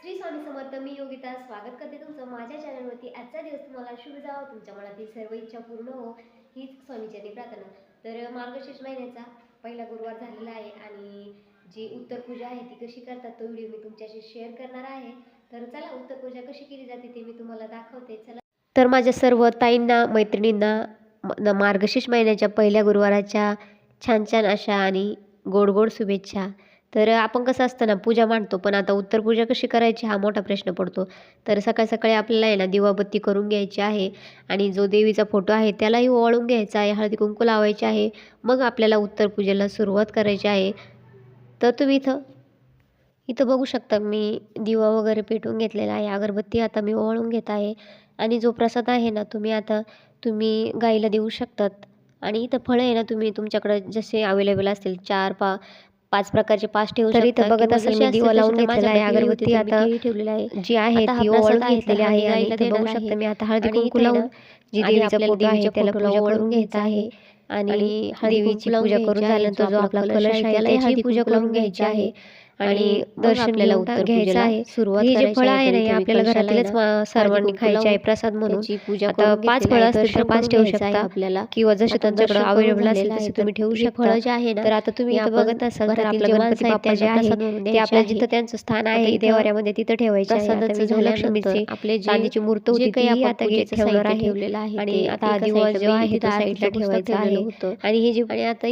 श्री स्वामी समर्थ. मी योगिता स्वागत करते तुमचं माझ्या चॅनलवरती. आजचा दिवस तुम्हाला शुभ जावो, तुमच्या मनातील सर्व इच्छा पूर्ण हो, हीच स्वामीचरणी प्रार्थना. तर मार्गशीर्ष महिन्याचा पहिला गुरुवार झालेला आहे आणि जी उत्तर पूजा आहे ती कशी करतात तो व्हिडिओ मी तुमच्याशी शेअर करणार आहे. तर चला, उत्तर पूजा कशी केली जाते ते मी तुम्हाला दाखवते. चला. तर माझ्या सर्व ताईंना, मैत्रिणींना मार्गशीर्ष महिन्याच्या पहिल्या गुरुवाराच्या छान छान अशा आणि गोड गोड शुभेच्छा. तर आपण कसं असतं ना, पूजा मांडतो, पण आता उत्तर पूजा कशी करायची हा मोठा प्रश्न पडतो. तर सकाळी सकाळी आपल्याला आहे ना दिवाबत्ती करून घ्यायची आहे आणि जो देवीचा फोटो आहे त्यालाही ओवाळून घ्यायचा आहे, हळदी कुंकू लावायचे आहे. मग आपल्याला उत्तर पूजेला सुरुवात करायची आहे. तर तुम्ही इथं इथं बघू शकता, मी दिवा वगैरे पेटवून घेतलेला आहे, अगरबत्ती आता मी ओवाळून घेत आहे. आणि जो प्रसाद आहे ना तुम्ही गाईला देऊ शकतात. आणि इथं फळं आहे ना, तुम्ही तुमच्याकडे जसे अवेलेबल असतील 4-5 प्रकारचे 5 ठेवू शकता. तर इथं बघत असाल मी दिवा लावून घेतलेला आहे, अगरबत्ती आता ठेवलेली आहे, जी आहे ती ओवाळून घेतलेली आहे. आणि इथं बघू शकता मी आता हळदी कुंकू लावून जी देवीचा फोटो आहे त्याला पूजा करून घ्यायचा आहे. आणि देवीची पूजा करून झाल्यानंतर जो आपला कलश आहे त्यालाही हळदी पूजा करून घ्यायची आहे. आणि दर्शन आपल्याला उत्तर घ्यायचं आहे. सुरुवात ही जे फळं आहे ना, हे आपल्याला घरातीलच सर्वांनी खायचे आहे प्रसाद म्हणून. आता 5 फळं असतील तर 5 ठेवू शकता आपल्याला, किंवा जसे तुमच्याकडे अवेलेबल असेल तसे तुम्ही ठेवू शकता. फळं जे आहे ना, तर आता तुम्ही इथं बघत असाल तर आपलं गणपती बाप्पा जे आहे ते आपल्या जिथं त्यांचं स्थान आहे देवाऱ्यामध्ये तिथं ठेवायचे आहे. आता मी लक्ष्मीचे आपले चांदीची मूर्त होती ती आता ठेवणार आहे. आणि आता दिवा जो आहे तो साईडला ठेवायचा आहे. आणि हे जे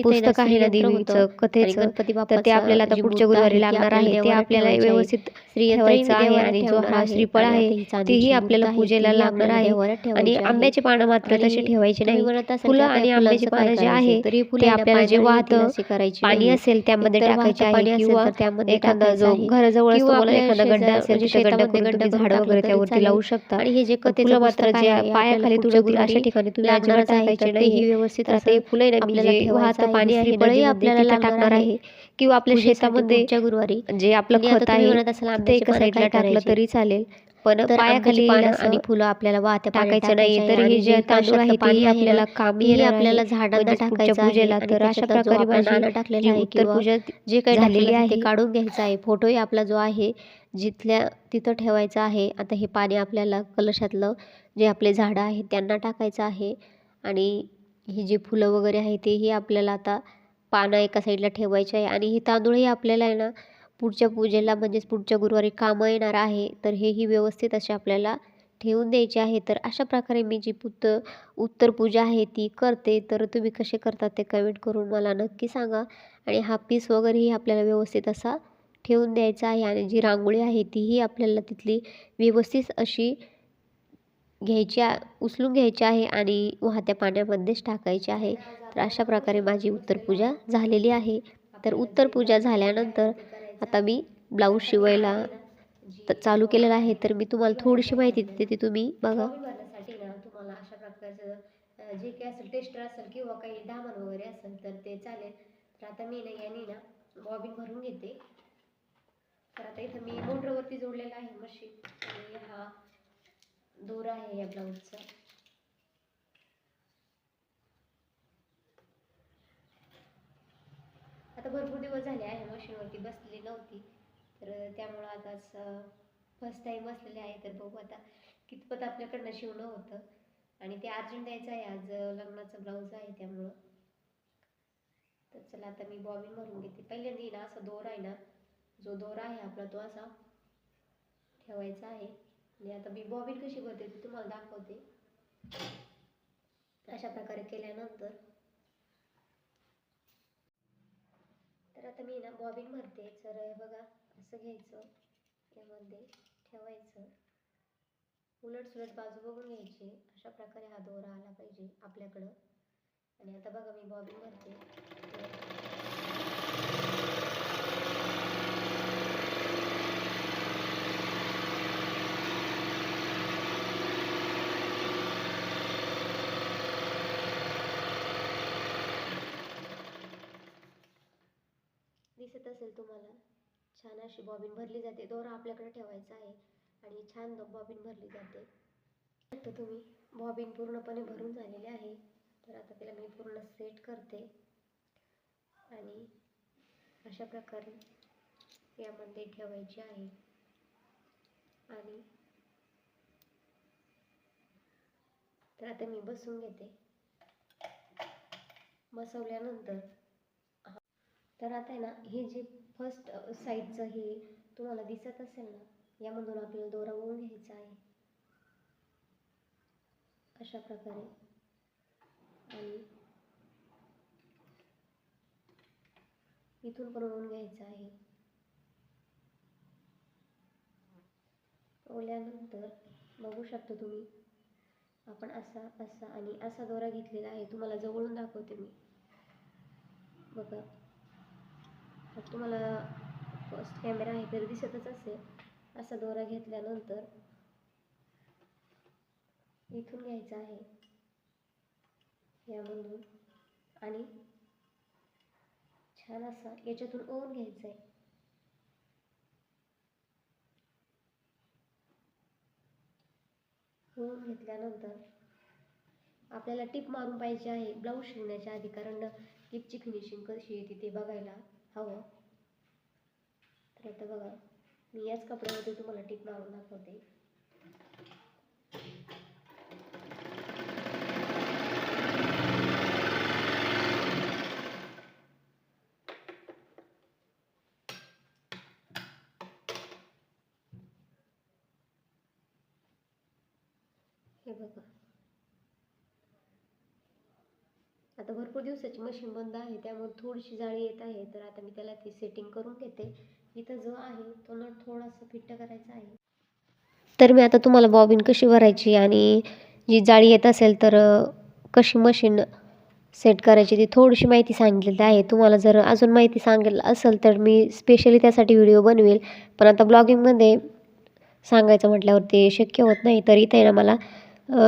पुस्तक आहे ना देवीचं कथेचं, तर ते आपल्याला आता पुढच्या गुरुवारी लागणार आहे. ते आपल्याला व्यवस्थित ठेवायचं आहे. आणि जो हा श्रीफळ आहे तेही आपल्याला पूजेला लागणार आहे. आणि आंब्याची पानं मात्र तशी ठेवायची नाही. फुलं आणि आंब्याची पानं जे आहे ते आपल्याला जे वाहतं पाणी असेल त्यामध्ये टाकायचे आहे, किंवा एखादा जो घराजवळ असतो मला एखादा गड्डा असेल तिथे गड्डा करून तुम्ही झाडं वगैरे त्यावरती लावू शकता. आणि हे जे फुलं मात्र जे पायाखाली तुडवतील अशा ठिकाणी तुम्ही अजिबात टाकायचे नाही. ही व्यवस्थित असं फुलं ना, मी जे वाहतं पाणी आहे श्रीफळही आपल्याला टाकणार आहे, किंवा आपल्या शेतामध्ये गुरुवारी जे आपलं खत आहे ते एका साईडला टाकलं तरी चालेल. पण पायाखाली पानं आणि फुलं आपल्याला वाहत्या टाकायचं नाही. तर हे जे तांदूळ आहे तेही आपल्याला कामी येणार आपल्याला झाडांना टाकायचं पूजेला. तर अशा प्रकारे माझी टाकलेलं आहे उत्तर पूजा जे काही झालेली आहे ते काढून घ्यायचं आहे. फोटोही आपला जो आहे जिथल्या तिथं ठेवायचा आहे. आता हे पाणी आपल्याला कलशातलं जे आपले झाडं आहेत त्यांना टाकायचं आहे. आणि ही जी फुलं वगैरे आहे तेही आपल्याला आता पानं एका साईडला ठेवायचे आहे. आणि हे तांदूळही आपल्याला आहे ना पुढच्या पूजेला म्हणजेच पुढच्या गुरुवारी कामं येणार आहे. तर हेही व्यवस्थित असे आपल्याला ठेवून द्यायचे आहे. तर अशा प्रकारे मी जी उत्तर पूजा आहे ती करते. तर तुम्ही कसे करतात ते कमेंट करून मला नक्की सांगा. आणि हा पीस वगैरेही आपल्याला व्यवस्थित असा ठेवून द्यायचा आहे. आणि जी रांगोळी आहे तीही आपल्याला तिथली व्यवस्थित अशी उचलून घ्यायची आहे आणि वाहत्या पाण्यामध्येच टाकायची आहे. तर अशा प्रकारे माझी उत्तर पूजा झालेली आहे. तर उत्तर पूजा झाल्यानंतर आता मी ब्लाऊज शिवायला चालू केलेला आहे. तर मी तुम्हाला थोडीशी माहिती देते ती तुम्ही बघा. तुम्हाला अशा प्रकारचं जे काही असेल टेस्टर असेल किंवा काही दामन वगैरे असेल तर ते चालेल. तर आता मी ना याने ना बॉबिन भरून घेते. तर आता इथं मी मोटरवरती जोडलेला आहे मशीन, आणि हा दोरा आहे या ब्लाऊजचा. आता भरपूर दिवस झाले आहे मशीनवरती बसलेली नव्हती, तर त्यामुळं आता फर्स्ट टाईम बसलेले आहे. तर बघू आता कितपत आपल्याकडनं शिवणं होतं. आणि ते अर्जंट द्यायचं आहे, आज लग्नाचं ब्लाऊज आहे त्यामुळं. तर चला आता मी बॉबिन भरून घेते. पहिल्यांदा ना असा दोरा आहे ना, जो दोरा आहे आपला तो असा ठेवायचा आहे. आणि आता मी बॉबिन कशी भरते ते तुम्हाला दाखवते. अशा प्रकारे केल्यानंतर तर आता मी ना बॉबिन भरते. तर बघा असं घ्यायचं, यामध्ये ठेवायचं, उलट सुलट बाजू बघून घ्यायची. अशा प्रकारे हा दोरा आला पाहिजे आपल्याकडं. आणि आता बघा मी बॉबिन भरते. दिसत असेल तुम्हाला, छान अशी बॉबिन भरली जाते. दोरा आपल्याकडे ठेवायचा आहे आणि छान बॉबिन भरली जाते. आता तुम्ही बॉबिन पूर्णपणे भरून झालेले आहे. तर आता त्याला मी पूर्ण सेट करते. आणि अशा प्रकारे यामध्ये ठेवायची आहे. आणि तर आता मी बसून घेते. बसवल्यानंतर तर आता आहे ना, हे जे फर्स्ट साईडचं हे तुम्हाला दिसत असेल ना, यामधून आपल्याला दोरा ओढून घ्यायचा आहे अशा प्रकारे. आणि इथून पण ओढून घ्यायचं आहे. ओढल्यानंतर बघू शकता तुम्ही, आपण असा असा आणि असा दोरा घेतलेला आहे. तुम्हाला जवळून दाखवते मी. बघा, तुम्हाला फर्स्ट कॅमेरा आहे तर दिसतच असेल. असा दोरा घेतल्यानंतर इथून घ्यायचा आहे यामधून आणि छान असा याच्यातून ओढून घ्यायचा आहे. ओढून घेतल्यानंतर आपल्याला टिप मारून पाहिजे आहे ब्लाऊज शिवण्याच्या आधी, कारण टिपची फिनिशिंग कशी येते ते बघायला हवं. तर आता बघा, मी याच कपड्यामध्ये तुम्हाला टिप मारून दाखवते. हे बघा, आता भरपूर दिवसाची मशीन बंद आहे त्यामुळे थोडीशी जाळी येत आहे. तर आता मी त्याला ती सेटिंग करून घेते. इथं जो आहे तो नट थोडासा फिट्ट करायचा आहे. तर मी आता तुम्हाला बॉबिन कशी भरायची आणि जी जाळी येत असेल तर कशी मशीन सेट करायची ती थोडीशी माहिती सांगितलेली आहे. तुम्हाला जर अजून माहिती सांगेल असेल तर मी स्पेशली त्यासाठी व्हिडिओ बनवेल. पण आता ब्लॉगिंगमध्ये सांगायचं म्हटल्यावरती शक्य होत नाही. तर इथे ना मला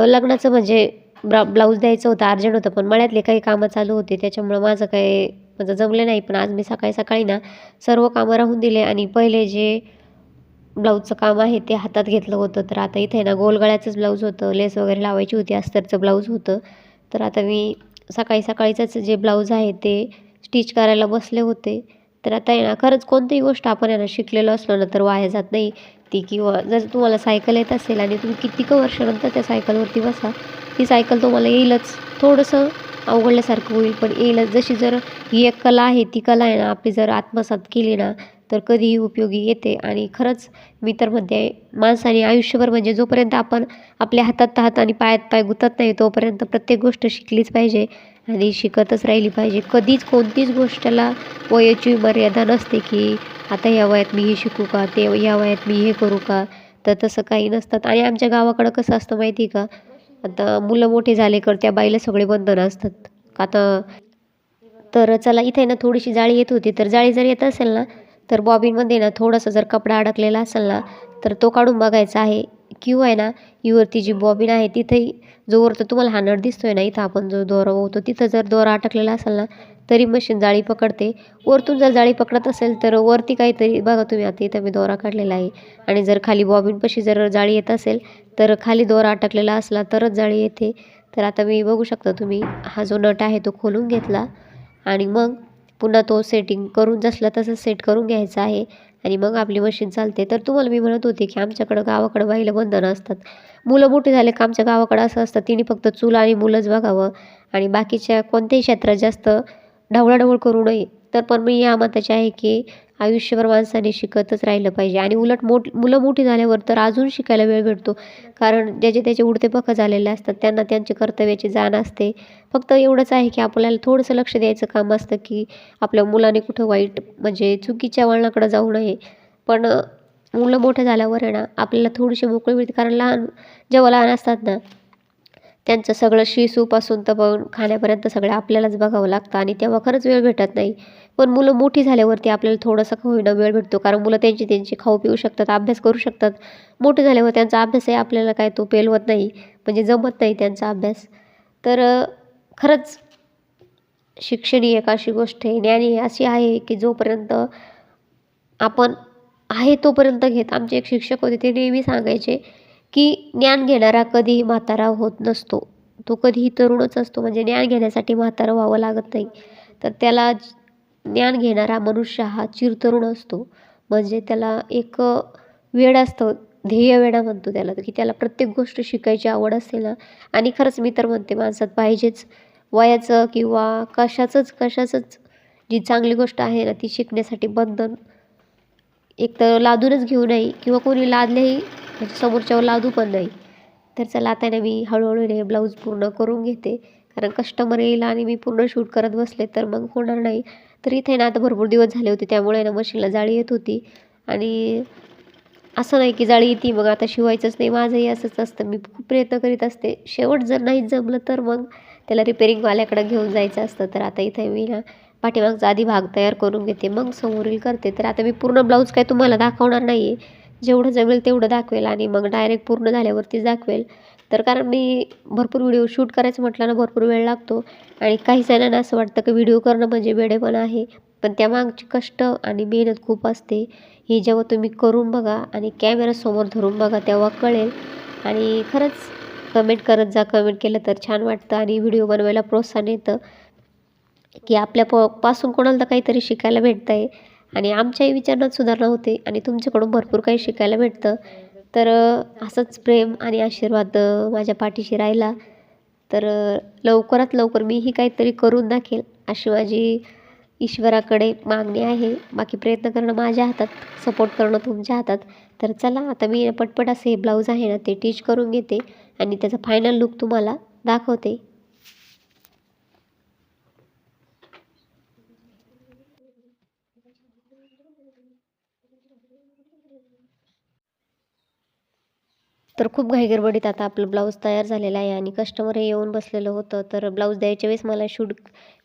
लग्नाचं म्हणजे ब्लाऊज द्यायचं होतं, अर्जंट होतं. पण मळ्यातले काही कामं चालू होते त्याच्यामुळं माझं जमले नाही. पण आज मी सकाळी सकाळी ना सर्व कामं राहून दिले आणि पहिले जे ब्लाऊजचं काम आहे ते हातात घेतलं होतं. तर आता इथे ना गोलगळ्याचंच ब्लाऊज होतं, लेस वगैरे लावायची होती, अस्तरचं ब्लाऊज होतं. तर आता मी सकाळी सकाळीचंच जे ब्लाऊज आहे ते स्टिच करायला बसले होते. तर आता आहे ना, खरंच कोणतीही गोष्ट आपण आहे ना शिकलेलो असलो ना तर वाया जात नाही ती. किंवा जर तुम्हाला सायकल येत असेल आणि तुम्ही कितीक वर्षानंतर त्या सायकलवरती बसा, ती सायकल तुम्हाला येईलच. थोडंसं अवघडल्यासारखं होईल पण येईलच. जशी जर ही एक कला आहे, ती कला आहे ना आपली जर आत्मसात केली ना तर कधीही उपयोगी येते. आणि खरंच मी तर म्हणते, माणसाने आयुष्यभर म्हणजे जोपर्यंत आपण आपल्या हातात हात आणि पायात पाय गुंतत नाही तोपर्यंत प्रत्येक गोष्ट शिकलीच पाहिजे आणि शिकतच राहिली पाहिजे. कधीच कोणतीच गोष्टीला वयाची मर्यादा नसते की आता या वयात मी हे शिकू का, ते या वयात मी हे करू का. तर तसं काही नसतात. आणि आमच्या गावाकडं कसं असतं माहिती आहे का, आता मुलं मोठे झाले कर त्या बाईला सगळे बंधनं असतात आता. तर चला, इथे ना थोडीशी जाळी येत होती. तर जाळी जर येत असेल ना तर बॉबिनमध्ये ना थोडासा जर कपडा अडकलेला असेल ना तर तो काढून बघायचा आहे. किंवा आहे ना हीवरती जी बॉबिन आहे तिथेही जोवर तर तुम्हाला हा नट दिसतोय ना, इथं आपण जो दोरा ओवतो तिथं जर दोरा अटकलेला असेल ना तरी मशीन जाळी पकडते. वरतून जर जाळी पकडत असेल तर वरती काहीतरी बघा तुम्ही, आता इथं मी दोरा काढलेला आहे आणि जर खाली बॉबिनपाशी जर जाळी येत असेल तर खाली दोरा अटकलेला असला तरच जाळी येते. तर आता मी बघू शकता तुम्ही, हा जो नट आहे तो खोलून घेतला आणि मग पुन्हा तो सेटिंग करून जसला तसं सेट करून घ्यायचा आहे आणि मग आपली मशीन चालते. तर तुम्हाला मी म्हणत होते की आमच्याकडं गावाकडं बाईला बंधनं असतात. मुलं मोठी झाले का आमच्या गावाकडं असं असतं, तिने फक्त चूल आणि मुलंच बघावं आणि बाकीच्या कोणत्याही क्षेत्रात जास्त ढवळाढवळ करू नये. तर पण मी या मताची आहे की आयुष्यभर माणसाने शिकतच राहिलं पाहिजे. आणि उलट मुलं मोठी झाल्यावर तर अजून शिकायला वेळ भेटतो, कारण ज्याचे त्याचे उडते पखं झालेले असतात त्यांना त्यांची कर्तव्याची जाण असते. फक्त एवढंच आहे की आपल्याला थोडंसं लक्ष द्यायचं काम असतं की आपल्या मुलाने कुठं वाईट म्हणजे चुकीच्या वळणाकडं जाऊ नये. पण मुलं मोठं झाल्यावर आहे ना आपल्याला थोडीशी मोकळी मिळते, कारण जेव्हा लहान असतात ना त्यांचं सगळं शिसूपासून तर पण खाण्यापर्यंत सगळं आपल्यालाच बघावं लागतं आणि तेव्हा खरंच वेळ भेटत नाही. पण मुलं मोठी झाल्यावरती आपल्याला थोडासा का होईना वेळ भेटतो, कारण मुलं त्यांची खाऊ पिऊ शकतात, अभ्यास करू शकतात. मोठे झाल्यावर त्यांचा अभ्यासही आपल्याला काय तो पेलवत नाही, म्हणजे जमत नाही त्यांचा अभ्यास. तर खरंच शिक्षण ही एक अशी गोष्ट आहे, ज्ञान ही अशी आहे की जोपर्यंत आपण आहे तोपर्यंत घेत. आमचे एक शिक्षक होते, ते नेहमी सांगायचे की ज्ञान घेणारा कधीही म्हातारा होत नसतो, तो कधीही तरुणच असतो. म्हणजे ज्ञान घेण्यासाठी म्हातारं व्हावं लागत नाही. तर त्याला ज्ञान घेणारा मनुष्य हा चिरतरुण असतो. म्हणजे त्याला एक वेड असतं ध्येयवेडा म्हणतो त्याला, की त्याला प्रत्येक गोष्ट शिकायची आवड असते ना. आणि खरंच मी तर म्हणते माणसात पाहिजेच. वयाचं किंवा कशाचंच जी चांगली गोष्ट आहे ना ती शिकण्यासाठी बंधन एक तर लादूनच घेऊ नये किंवा कोणी लादलेही म्हणजे समोरच्यावर लादू पण नाही. तर चला आता ना मी हळूहळू हे ब्लाऊज पूर्ण करून घेते, कारण कस्टमर येईल आणि मी पूर्ण शूट करत बसले तर मग होणार नाही. तर इथे ना आता भरपूर दिवस झाले होते, त्यामुळे ना मशीनला जाळी येत होती. आणि असं नाही की जाळी येते मग आता शिवायचंच नाही, माझंही असंच असतं. मी खूप प्रयत्न करीत असते. शेवट जर नाहीच जमलं तर मग त्याला रिपेरिंगवाल्याकडे घेऊन जायचं असतं. तर आता इथे मी ना पाठीमागचा आधी भाग तयार करून घेते, मग समोरील करते. तर आता मी पूर्ण ब्लाऊज काय तुम्हाला दाखवणार नाही आहे. जेवढं जमेल तेवढं दाखवेल आणि मग डायरेक्ट पूर्ण झाल्यावरतीच दाखवेल. तर कारण मी भरपूर व्हिडिओ शूट करायचं म्हटलं ना भरपूर वेळ लागतो. आणि काही जणांना असं वाटतं की व्हिडिओ करणं म्हणजे वेडेपणा आहे, पण त्यामागची कष्ट आणि मेहनत खूप असते. ही जेव्हा तुम्ही करून बघा आणि कॅमेरासमोर धरून बघा तेव्हा कळेल. आणि खरंच कमेंट करत जा. कमेंट केलं तर छान वाटतं आणि व्हिडिओ बनवायला प्रोत्साहन येतं, की आपल्या पासून कोणाला तर काहीतरी शिकायला भेटतं आहे. आणि आमच्याही विचारात सुधारणा होते आणि तुमच्याकडून भरपूर काही शिकायला भेटतं. तर असंच प्रेम आणि आशीर्वाद माझ्या पाठीशी राहिला तर लवकरात लवकर मीही काहीतरी करून दाखवेल अशी माझी ईश्वराकडे मागणी आहे. बाकी प्रयत्न करणं माझ्या हातात, सपोर्ट करणं तुमच्या हातात. तर चला आता मी पटपट असे हे ब्लाऊज आहे ना ते टिच करून घेते आणि त्याचा फायनल लूक तुम्हाला दाखवते. तर खूप घाईगडबडीत आता आपलं ब्लाऊज तयार झालेला आहे आणि कस्टमरही येऊन बसलेलं होतं. तर ब्लाऊज द्यायच्या वेळेस मला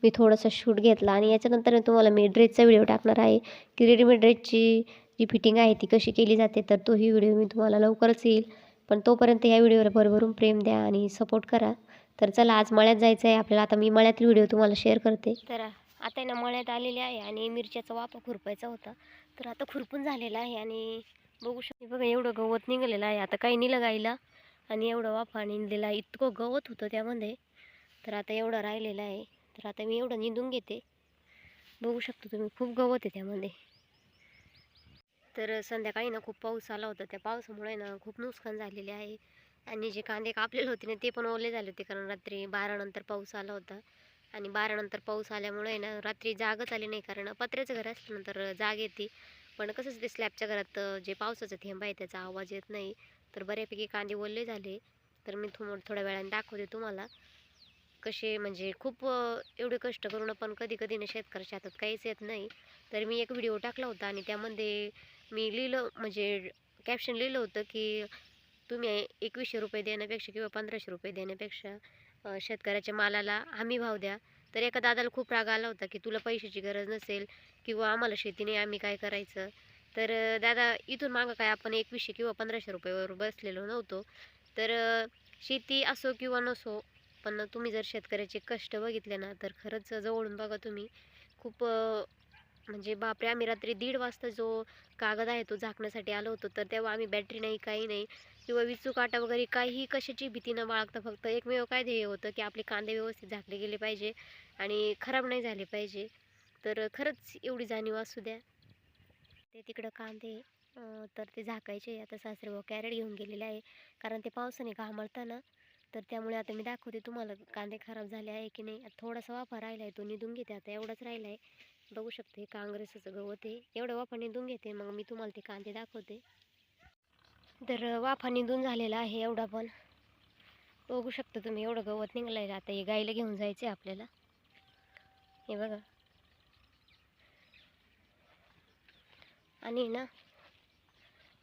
मी थोडासा शूट घेतला आणि याच्यानंतर तुम्हाला मी ड्रेसचा व्हिडिओ टाकणार आहे, की रेडीमेड ड्रेसची जी फिटिंग आहे ती कशी केली जाते. तर तोही व्हिडिओ मी तुम्हाला लवकरच येईल. पण तोपर्यंत या व्हिडिओला भरभरून प्रेम द्या आणि सपोर्ट करा. तर चला आज मळ्यात जायचं आहे आपल्याला. आता मी मळ्यातील व्हिडिओ तुम्हाला शेअर करते. तर आता ना मळ्यात आलेले आहे आणि मिरच्याचा वाफा खुरपायचा होता. तर आता खुरपून झालेला आहे आणि बघू शकते बघा एवढं गवत निघालेलं आहे. आता काही निघलं गाईला आणि एवढं वाफा निघलेला आहे. इतकं गवत होतं त्यामध्ये. तर आता एवढं राहिलेलं आहे. तर आता मी एवढं निंदून घेते. बघू शकता तुम्ही खूप गवत आहे त्यामध्ये. तर संध्याकाळी ना खूप पाऊस आला होता. त्या पावसामुळे ना खूप नुकसान झालेले आहे. आणि जे कांदे कापलेले होते ना ते पण ओले झाले होते, कारण रात्री 12 नंतर पाऊस आला होता. आणि 12 नंतर पाऊस आल्यामुळे ना रात्री जागच आली नाही, कारण पत्र्याचं घर असल्यानंतर जाग येते. पण कसंच ते स्लॅबच्या घरात जे पावसाचा थेंब आहे त्याचा आवाज येत नाही. तर बऱ्यापैकी कांदे ओले झाले. तर मी थोड्या वेळाने दाखवते तुम्हाला कसे, म्हणजे खूप एवढे कष्ट करून पण कधी कधी ना शेतकऱ्याच्या हातात काहीच येत नाही. तर मी एक व्हिडिओ टाकला होता आणि त्यामध्ये मी लिहिलं, म्हणजे कॅप्शन लिहिलं होतं की तुम्ही 2100 रुपये देण्यापेक्षा किंवा 1500 रुपये देण्यापेक्षा शेतकऱ्याच्या मालाला हमी भाव द्या. तर एका दादाला खूप राग आला होता की तुला पैशाची गरज नसेल किंवा आम्हाला शेती नाही, आम्ही काय करायचं. तर दादा इथून मागं काय आपण 2100 किंवा 1500 रुपयावर बसलेलो नव्हतो. तर शेती असो किंवा नसो, पण तुम्ही जर शेतकऱ्याचे कष्ट बघितले ना तर खरंच जवळून बघा तुम्ही. खूप म्हणजे बापरे, आम्ही रात्री 1:30 वाजता जो कागद आहे तो झाकण्यासाठी आलो होतो. तर तेव्हा आम्ही बॅटरी नाही, काही नाही किंवा विचू काटा वगैरे काहीही कशाची भीती न बाळगता फक्त एकमेव काय ध्येय होतं की आपले कांदे व्यवस्थित झाकले गेले पाहिजे आणि खराब नाही झाले पाहिजे. तर खरंच एवढी जाणीव असू द्या. ते तिकडं कांदे तर ते झाकायचे. आता सासरेभाऊ कॅरेट घेऊन गेलेले आहे, कारण ते पावसाने घामळतं ना. तर त्यामुळे आता मी दाखवते तुम्हाला कांदे खराब झाले आहे की नाही. आता थोडासा वाफा राहिला आहे तो निघून घेते. आता एवढाच राहिला आहे. बघू शकते काँग्रेसाचं गवत आहे. एवढं वाफा निघून घेते मग मी तुम्हाला ते कांदे दाखवते. तर वाफा निघून झालेला आहे एवढा पण. बघू शकता तुम्ही एवढं गवत निघलं आहे. आता हे गाईला घेऊन जायचं आहे आपल्याला. हे बघा. आणि ना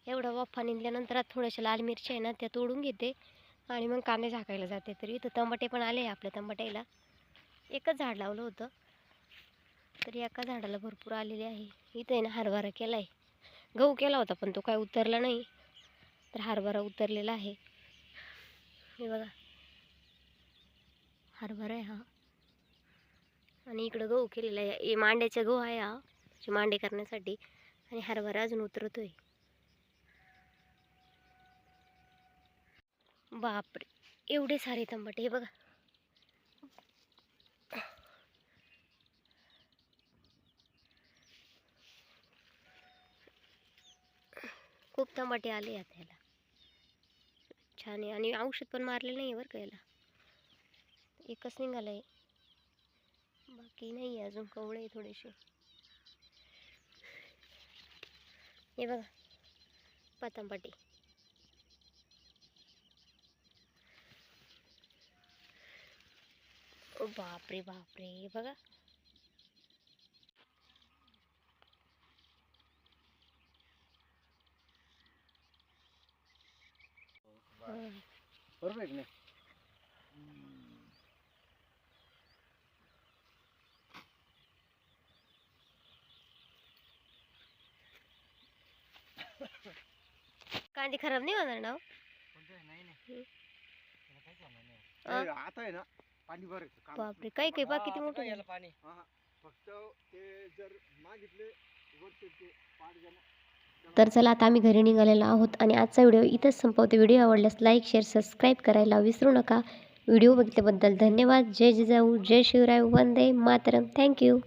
एवढा वाफा निघल्यानंतर आता थोड्याशा लाल मिरच्या आहे ना त्या तोडून घेते आणि मग कांदे झाकायला जाते. तर इथं टमाटे पण आले आहे आपल्या टमाट्याला. एकच झाड लावलं होतं, तर एका झाडाला भरपूर आलेले आहे. इथं आहे ना हरभरा केला आहे. गहू केला होता पण तो काय उतरला नाही. तर हरभरा उतरलेला आहे. हे बघा हरभरा आहे हा. आणि इकडं गहू केलेला आहे. हे मांड्याचा गहू आहे हा, म्हणजे मांडे करण्यासाठी. आणि हरभरा अजून उतरतोय. बापरे, एवढे सारे टमाटे. हे बघा. खूप टमाटे आले आता ह्याला. छान आहे आणि औषध पण मारलेलं नाही आहे बरं का याला. एकच निघालं आहे, बाकी नाही आहे अजून. कवळे आहे थोडेसे. हे बघा पातंपाटी. ओ बापरे बापरे, हे बघा. बरोबर आहे की नाही? कांदे खराब नाही होणार ना हो? ते आता आहे ना पाणी भरायचं काम. बापरे, काही काही बाकी किती मोठे झाले. पाणी फक्त ते जर मागितले वरती ते पाठ जाणं. तर चला आता आम्ही घरी निघालेलो आहोत आणि आजचा व्हिडिओ इथंच संपवते. व्हिडिओ आवडल्यास लाईक शेअर सबस्क्राईब करायला विसरू नका. व्हिडिओ बघितल्याबद्दल धन्यवाद. जय जिजाऊ, जय शिवराय, वंदे मातरम. थँक्यू.